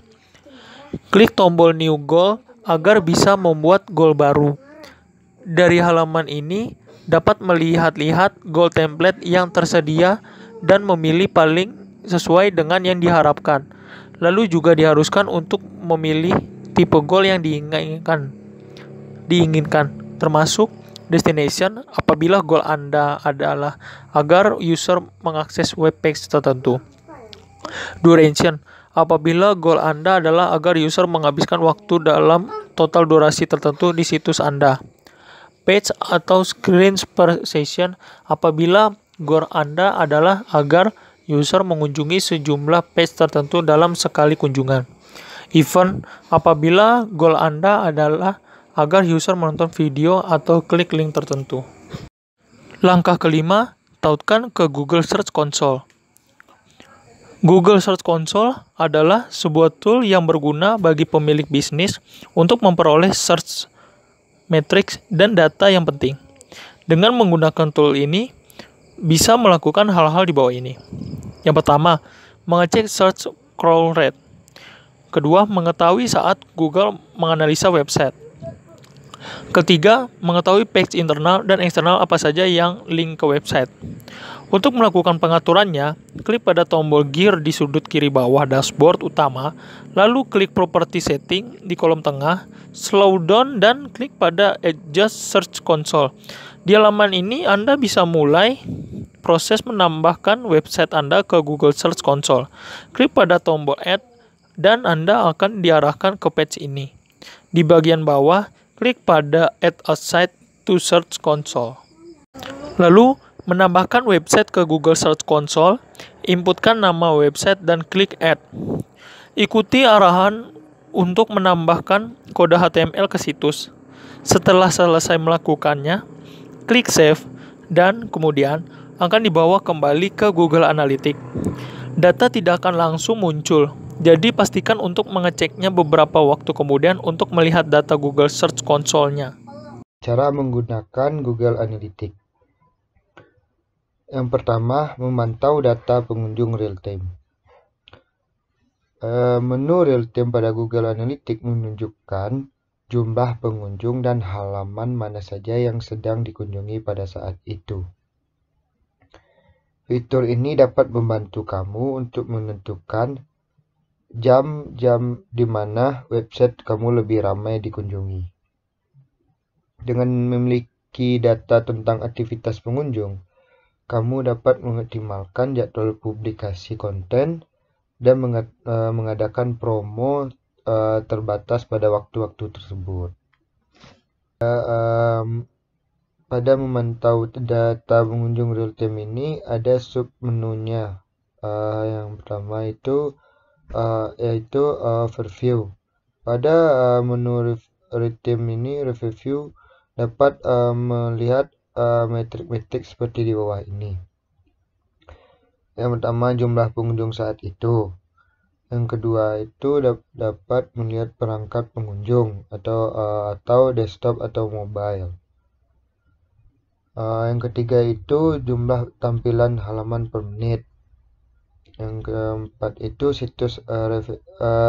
Klik tombol new goal agar bisa membuat goal baru. Dari halaman ini, dapat melihat-lihat goal template yang tersedia dan memilih paling sesuai dengan yang diharapkan. Lalu juga diharuskan untuk memilih tipe goal yang diinginkan, termasuk destination apabila goal Anda adalah agar user mengakses web page tertentu. Duration apabila goal Anda adalah agar user menghabiskan waktu dalam total durasi tertentu di situs Anda. Page atau screens per session apabila goal Anda adalah agar user mengunjungi sejumlah page tertentu dalam sekali kunjungan. Event apabila goal Anda adalah agar user menonton video atau klik link tertentu. Langkah kelima, tautkan ke Google Search Console. Google Search Console adalah sebuah tool yang berguna bagi pemilik bisnis untuk memperoleh search matrix dan data yang penting. Dengan menggunakan tool ini, bisa melakukan hal-hal di bawah ini. Yang pertama, mengecek search scroll rate. Kedua, mengetahui saat Google menganalisa website. Ketiga, mengetahui page internal dan eksternal apa saja yang link ke website. Untuk melakukan pengaturannya, klik pada tombol gear di sudut kiri bawah dashboard utama, lalu klik property setting di kolom tengah, slow down dan klik pada adjust search console. Di halaman ini Anda bisa mulai proses menambahkan website Anda ke Google Search Console. Klik pada tombol add dan Anda akan diarahkan ke page ini. Di bagian bawah, klik pada Add a Site to Search Console. Lalu, menambahkan website ke Google Search Console, inputkan nama website dan klik Add. Ikuti arahan untuk menambahkan kode HTML ke situs. Setelah selesai melakukannya, klik Save dan kemudian akan dibawa kembali ke Google Analytics. Data tidak akan langsung muncul. Jadi pastikan untuk mengeceknya beberapa waktu kemudian untuk melihat data Google Search Console-nya. Cara menggunakan Google Analytics. Yang pertama, memantau data pengunjung real-time. Menu real-time pada Google Analytics menunjukkan jumlah pengunjung dan halaman mana saja yang sedang dikunjungi pada saat itu. Fitur ini dapat membantu kamu untuk menentukan jam-jam di mana website kamu lebih ramai dikunjungi. Dengan memiliki data tentang aktivitas pengunjung, kamu dapat mengoptimalkan jadwal publikasi konten dan mengadakan promo terbatas pada waktu-waktu tersebut. Pada memantau data pengunjung real-time ini ada sub-menunya. Yang pertama itu yaitu Overview. Pada menu real-time ini, Review dapat melihat metrik-metrik seperti di bawah ini. Yang pertama, jumlah pengunjung saat itu. Yang kedua itu dapat melihat perangkat pengunjung atau desktop atau mobile. Yang ketiga itu jumlah tampilan halaman per menit. Yang keempat itu situs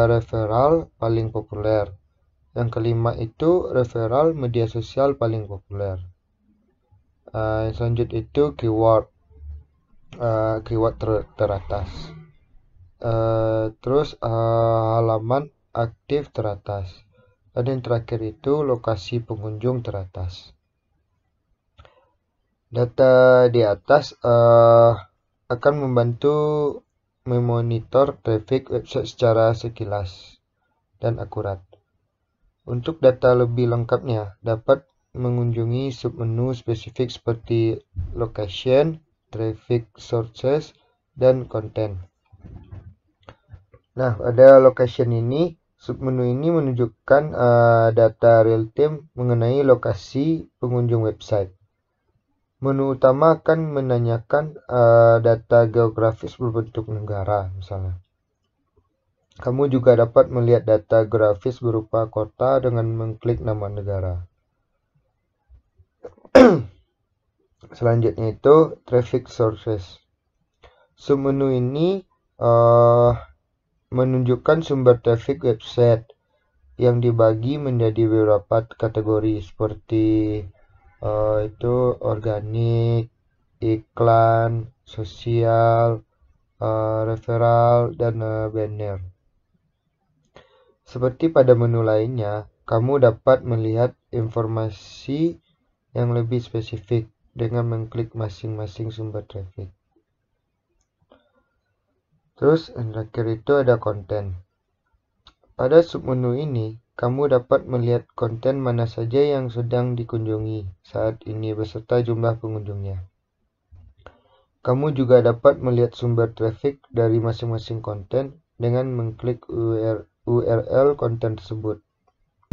referral paling populer. Yang kelima itu referral media sosial paling populer. Yang selanjutnya itu keyword teratas. Terus halaman aktif teratas. Dan yang terakhir itu lokasi pengunjung teratas. Data di atas akan membantu memonitor traffic website secara sekilas dan akurat. Untuk data lebih lengkapnya, dapat mengunjungi submenu spesifik seperti location, traffic sources, dan content. Nah, pada location ini, submenu ini menunjukkan data real time mengenai lokasi pengunjung website. Menu utama akan menanyakan data geografis berbentuk negara, misalnya. Kamu juga dapat melihat data grafis berupa kota dengan mengklik nama negara. Selanjutnya itu traffic sources. Submenu ini menunjukkan sumber traffic website yang dibagi menjadi beberapa kategori seperti itu organik, iklan, sosial, referral, dan banner. Seperti pada menu lainnya, kamu dapat melihat informasi yang lebih spesifik dengan mengklik masing-masing sumber traffic. Terus yang terakhir itu ada konten. Pada submenu ini, kamu dapat melihat konten mana saja yang sedang dikunjungi saat ini beserta jumlah pengunjungnya. Kamu juga dapat melihat sumber traffic dari masing-masing konten dengan mengklik URL konten tersebut.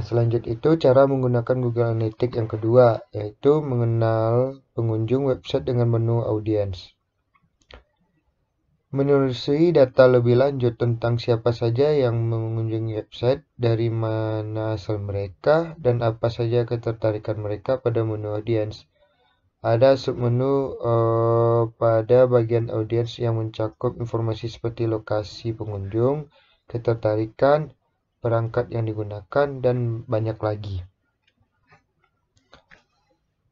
Selanjutnya itu cara menggunakan Google Analytics yang kedua, yaitu mengenal pengunjung website dengan menu audience. Menelusuri data lebih lanjut tentang siapa saja yang mengunjungi website, dari mana asal mereka, dan apa saja ketertarikan mereka pada menu audience. Ada submenu pada bagian audience yang mencakup informasi seperti lokasi pengunjung, ketertarikan, perangkat yang digunakan, dan banyak lagi.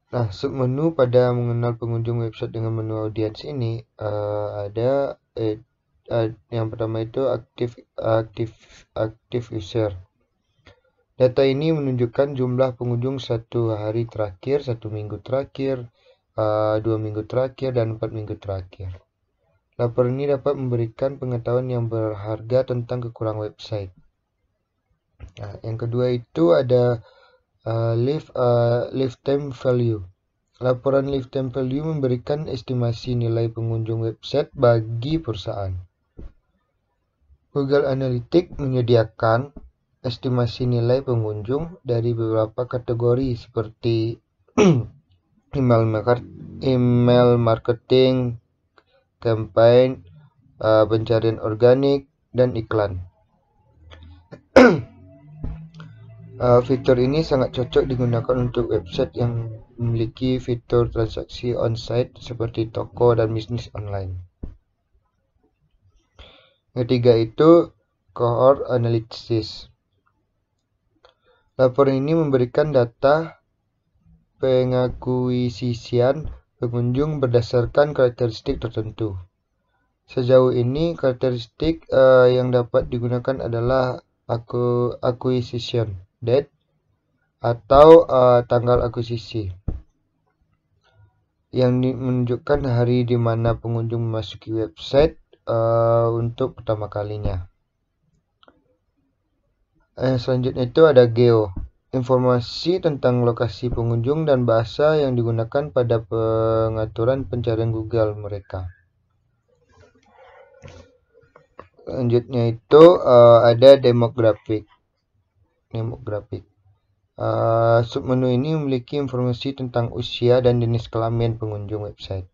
Nah, submenu pada mengenal pengunjung website dengan menu audience ini ada yang pertama itu active user. Data ini menunjukkan jumlah pengunjung 1 hari terakhir, 1 minggu terakhir, 2 minggu terakhir, dan 4 minggu terakhir. Laporan ini dapat memberikan pengetahuan yang berharga tentang kekurangan website. Nah, yang kedua itu ada lifetime value. Laporan lifetime value memberikan estimasi nilai pengunjung website bagi perusahaan. Google Analytics menyediakan estimasi nilai pengunjung dari beberapa kategori seperti email marketing, campaign, pencarian organik, dan iklan. Fitur ini sangat cocok digunakan untuk website yang memiliki fitur transaksi on-site seperti toko dan bisnis online. Ketiga itu cohort analysis. Laporan ini memberikan data pengakuisisian pengunjung berdasarkan karakteristik tertentu. Sejauh ini karakteristik yang dapat digunakan adalah acquisition date atau tanggal akuisisi, yang menunjukkan hari di mana pengunjung memasuki website untuk pertama kalinya. Selanjutnya itu ada geo, informasi tentang lokasi pengunjung dan bahasa yang digunakan pada pengaturan pencarian Google mereka. Selanjutnya itu ada demographic. Submenu ini memiliki informasi tentang usia dan jenis kelamin pengunjung website.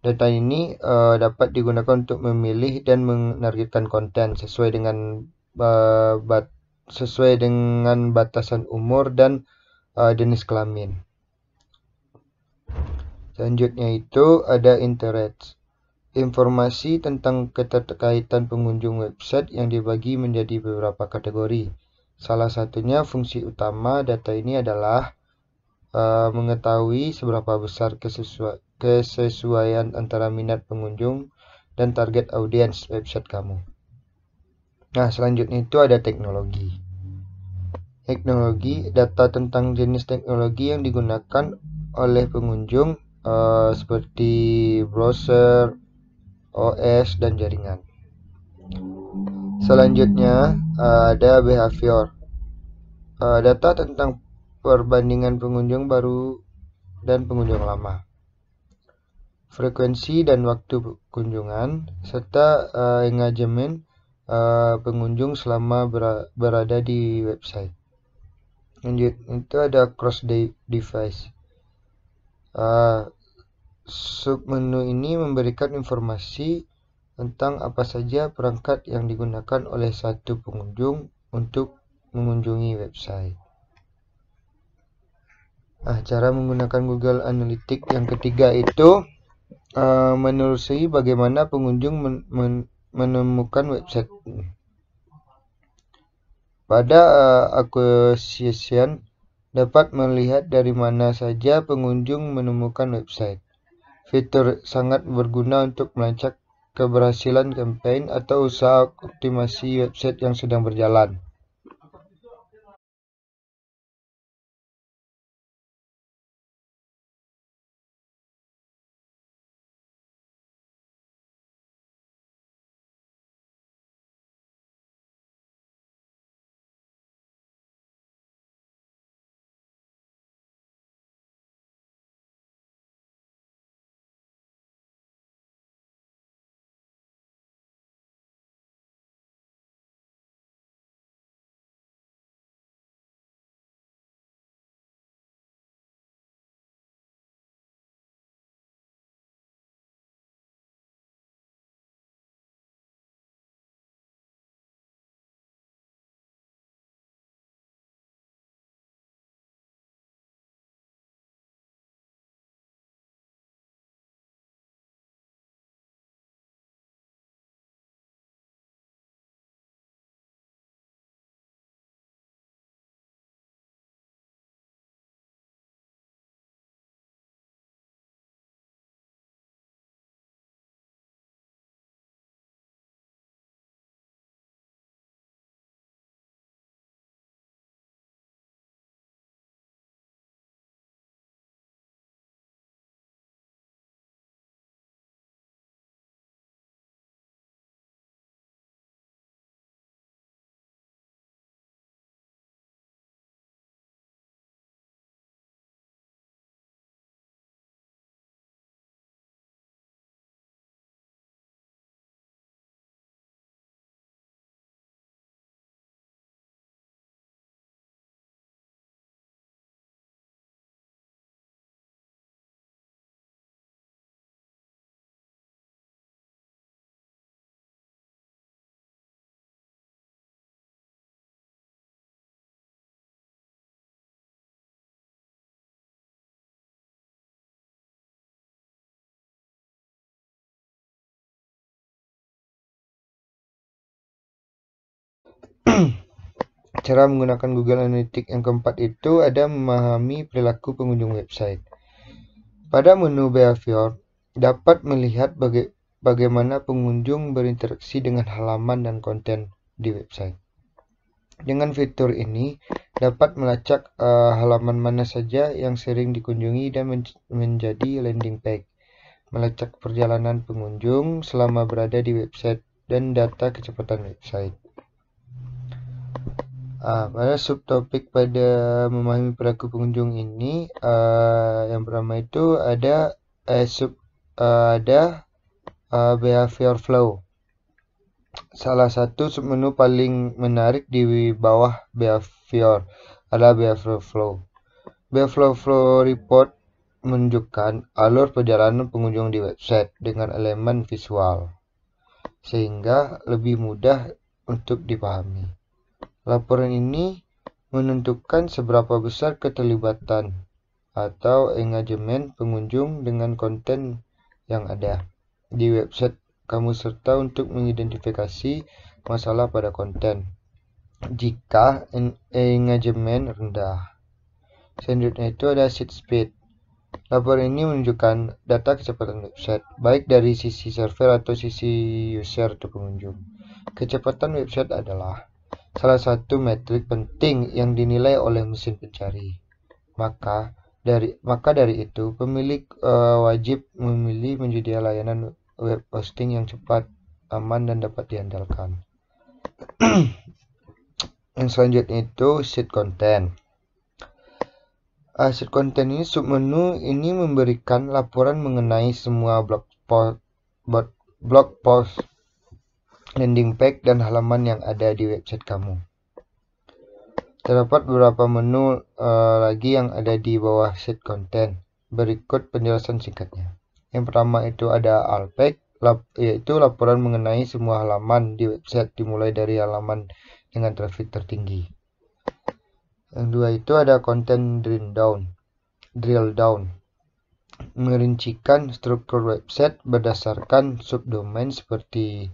Data ini dapat digunakan untuk memilih dan menargetkan konten sesuai dengan batasan umur dan jenis kelamin. Selanjutnya itu ada interest. Informasi tentang keterkaitan pengunjung website yang dibagi menjadi beberapa kategori. Salah satunya fungsi utama data ini adalah mengetahui seberapa besar kesesuaian antara minat pengunjung dan target audiens website kamu. Nah, selanjutnya itu ada teknologi. Teknologi, data tentang jenis teknologi yang digunakan oleh pengunjung seperti browser, OS, dan jaringan. Selanjutnya ada behavior. data tentang perbandingan pengunjung baru dan pengunjung lama, frekuensi dan waktu kunjungan, serta engagement pengunjung selama berada di website. Lanjut, itu ada cross device. Submenu ini memberikan informasi tentang apa saja perangkat yang digunakan oleh satu pengunjung untuk mengunjungi website. Cara menggunakan Google Analytics yang ketiga itu menelusuri bagaimana pengunjung menemukan website. Pada acquisition dapat melihat dari mana saja pengunjung menemukan website. Fitur sangat berguna untuk melacak keberhasilan campaign atau usaha optimasi website yang sedang berjalan. Cara menggunakan Google Analytics yang keempat itu ada memahami perilaku pengunjung website. Pada menu behavior, dapat melihat bagaimana pengunjung berinteraksi dengan halaman dan konten di website. Dengan fitur ini, dapat melacak halaman mana saja yang sering dikunjungi dan menjadi landing page, melacak perjalanan pengunjung selama berada di website, dan data kecepatan website. Pada subtopik pada memahami perilaku pengunjung ini, yang pertama itu ada behavior flow. Salah satu submenu paling menarik di bawah behavior adalah behavior flow. Behavior flow report menunjukkan alur perjalanan pengunjung di website dengan elemen visual, sehingga lebih mudah untuk dipahami. Laporan ini menentukan seberapa besar keterlibatan atau engagement pengunjung dengan konten yang ada di website kamu, serta untuk mengidentifikasi masalah pada konten jika engagement rendah. Selanjutnya itu ada site speed. Laporan ini menunjukkan data kecepatan website, baik dari sisi server atau sisi user atau pengunjung. Kecepatan website adalah salah satu metrik penting yang dinilai oleh mesin pencari. Maka dari itu, pemilik wajib memilih menyedia layanan web hosting yang cepat, aman, dan dapat diandalkan. Yang selanjutnya itu sheet content. Sheet content ini submenu ini memberikan laporan mengenai semua blog post, landing page, dan halaman yang ada di website kamu. Terdapat beberapa menu lagi yang ada di bawah sheet content. Berikut penjelasan singkatnya. Yang pertama itu ada all page, yaitu laporan mengenai semua halaman di website dimulai dari halaman dengan traffic tertinggi. Yang kedua itu ada content drill down, merincikan struktur website berdasarkan subdomain seperti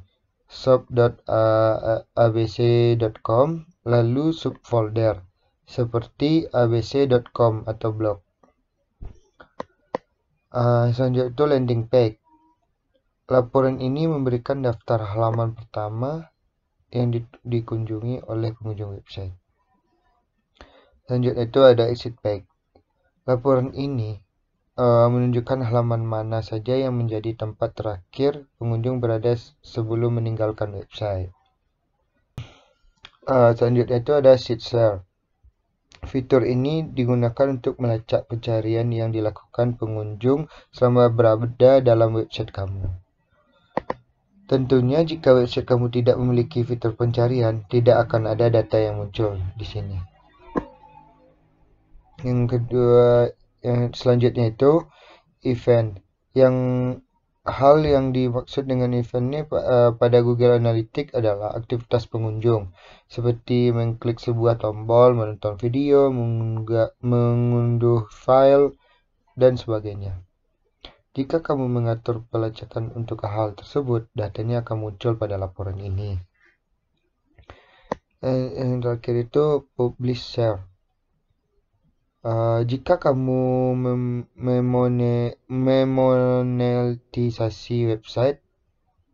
shop.abc.com, lalu subfolder seperti abc.com atau blog. Selanjutnya itu landing page. Laporan ini memberikan daftar halaman pertama yang dikunjungi oleh pengunjung website. Selanjutnya itu ada exit page. Laporan ini menunjukkan halaman mana saja yang menjadi tempat terakhir pengunjung berada sebelum meninggalkan website. Selanjutnya itu ada sheet share. Fitur ini digunakan untuk melacak pencarian yang dilakukan pengunjung selama berada dalam website kamu. Tentunya jika website kamu tidak memiliki fitur pencarian, tidak akan ada data yang muncul di sini. Yang selanjutnya itu event. Hal yang dimaksud dengan event ini pada Google Analytics adalah aktivitas pengunjung, seperti mengklik sebuah tombol, menonton video, mengunduh file, dan sebagainya. Jika kamu mengatur pelacakan untuk hal tersebut, datanya akan muncul pada laporan ini. Yang terakhir itu publish share. Jika kamu memonetisasi website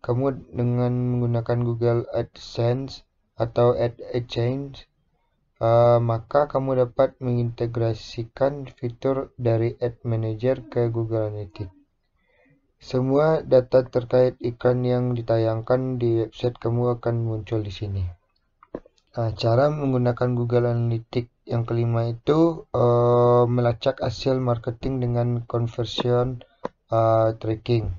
kamu dengan menggunakan Google AdSense atau Ad Exchange, maka kamu dapat mengintegrasikan fitur dari Ad Manager ke Google Analytics. Semua data terkait iklan yang ditayangkan di website kamu akan muncul di sini. Cara menggunakan Google Analytics yang kelima itu melacak hasil marketing dengan conversion tracking.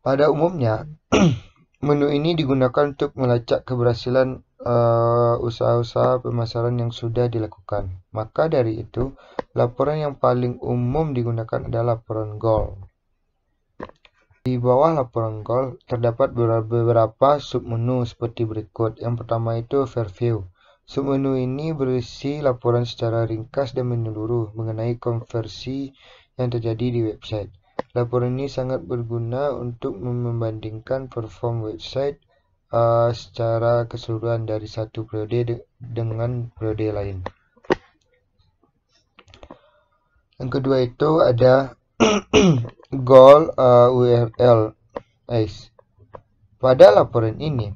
Pada umumnya, menu ini digunakan untuk melacak keberhasilan usaha-usaha pemasaran yang sudah dilakukan. Maka dari itu, laporan yang paling umum digunakan adalah laporan goal. Di bawah laporan goal terdapat beberapa submenu seperti berikut. Yang pertama itu overview. Submenu ini berisi laporan secara ringkas dan menyeluruh mengenai konversi yang terjadi di website. Laporan ini sangat berguna untuk membandingkan perform website secara keseluruhan dari satu periode dengan periode lain. Yang kedua itu ada goal URL. Pada laporan ini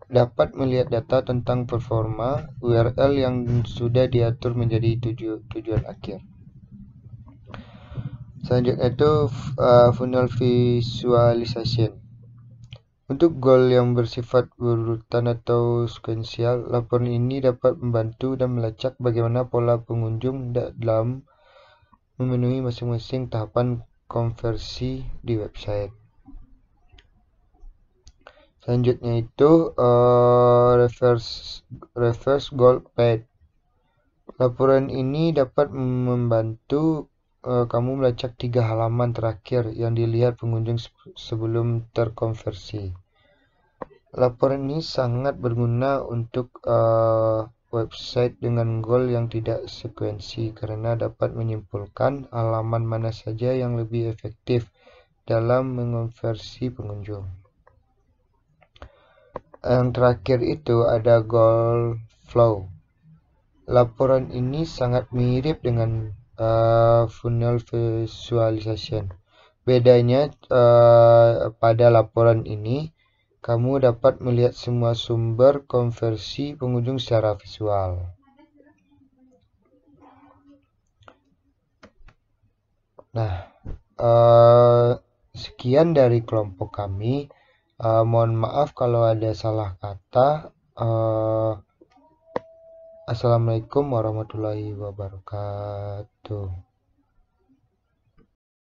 dapat melihat data tentang performa URL yang sudah diatur menjadi tujuan akhir. Selanjutnya itu funnel visualization. Untuk goal yang bersifat berurutan atau sekuensial, laporan ini dapat membantu dan melacak bagaimana pola pengunjung dalam memenuhi masing-masing tahapan konversi di website. Selanjutnya itu reverse goal path. Laporan ini dapat membantu kamu melacak 3 halaman terakhir yang dilihat pengunjung sebelum terkonversi. Laporan ini sangat berguna untuk website dengan goal yang tidak sekuensi karena dapat menyimpulkan halaman mana saja yang lebih efektif dalam mengonversi pengunjung. Yang terakhir itu ada goal flow. Laporan ini sangat mirip dengan funnel visualization. Bedanya pada laporan ini kamu dapat melihat semua sumber konversi pengunjung secara visual. Nah, sekian dari kelompok kami. Mohon maaf kalau ada salah kata. Assalamualaikum warahmatullahi wabarakatuh.